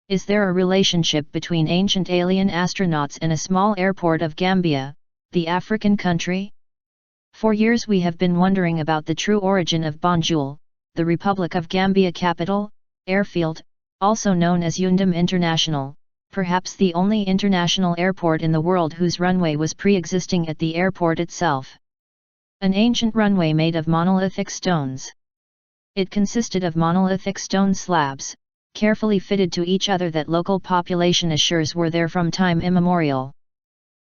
Is there a relationship between ancient alien astronauts and a small airport of Gambia, the African country? For years we have been wondering about the true origin of Banjul, the Republic of Gambia capital, airfield, also known as Yundum International, perhaps the only international airport in the world whose runway was pre-existing at the airport itself. An ancient runway made of monolithic stones. It consisted of monolithic stone slabs, carefully fitted to each other that local population assures were there from time immemorial.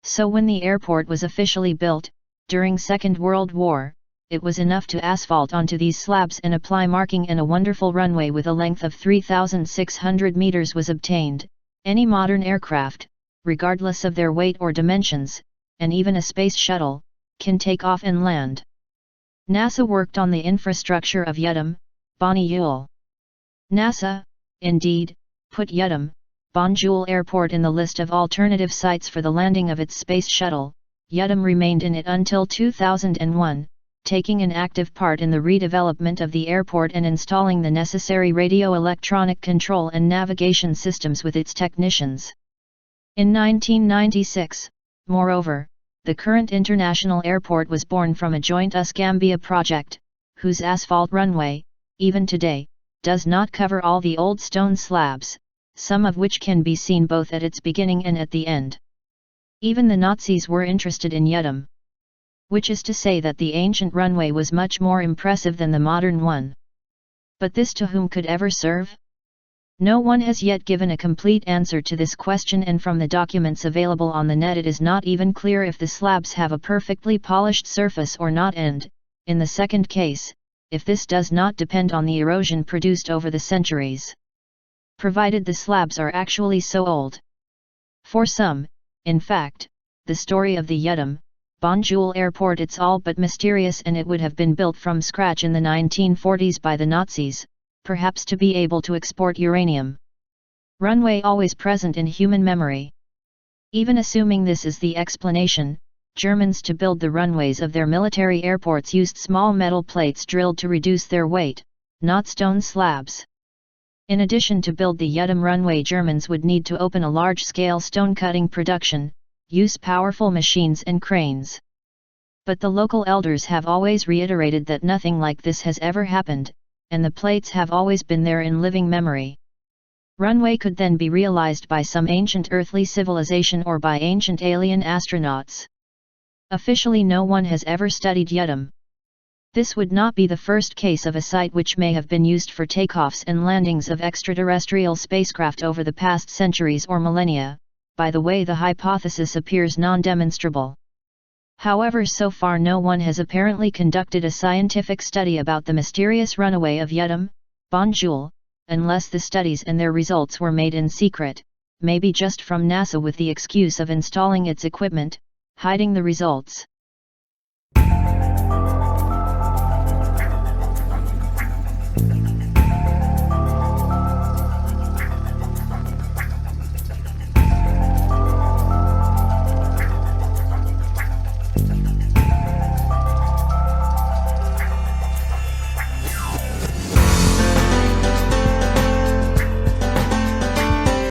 So when the airport was officially built, during Second World War, it was enough to asphalt onto these slabs and apply marking, and a wonderful runway with a length of 3,600 meters was obtained. Any modern aircraft, regardless of their weight or dimensions, and even a space shuttle, can take off and land. NASA worked on the infrastructure of Yundum, Banjul. NASA, indeed, put Yundum, Banjul Airport in the list of alternative sites for the landing of its space shuttle. Yundum remained in it until 2001, taking an active part in the redevelopment of the airport and installing the necessary radio-electronic control and navigation systems with its technicians. In 1996, moreover, the current international airport was born from a joint US-Gambia project, whose asphalt runway, even today, does not cover all the old stone slabs, some of which can be seen both at its beginning and at the end. Even the Nazis were interested in Yundum. Which is to say that the ancient runway was much more impressive than the modern one. But this to whom could ever serve? No one has yet given a complete answer to this question, and from the documents available on the net it is not even clear if the slabs have a perfectly polished surface or not, and, in the second case, if this does not depend on the erosion produced over the centuries. Provided the slabs are actually so old. For some, in fact, the story of the Yundum, Banjul Airport it's all but mysterious, and it would have been built from scratch in the 1940s by the Nazis, perhaps to be able to export uranium. Runway always present in human memory. Even assuming this is the explanation, Germans to build the runways of their military airports used small metal plates drilled to reduce their weight, not stone slabs. In addition to build the Yundum runway, Germans would need to open a large-scale stone-cutting production, use powerful machines and cranes. But the local elders have always reiterated that nothing like this has ever happened, and the plates have always been there in living memory. Runway could then be realized by some ancient earthly civilization or by ancient alien astronauts. Officially no one has ever studied Yundum. This would not be the first case of a site which may have been used for takeoffs and landings of extraterrestrial spacecraft over the past centuries or millennia. By the way, the hypothesis appears non-demonstrable. However, so far no one has apparently conducted a scientific study about the mysterious runway of Yundum, Banjul, unless the studies and their results were made in secret, maybe just from NASA with the excuse of installing its equipment, hiding the results.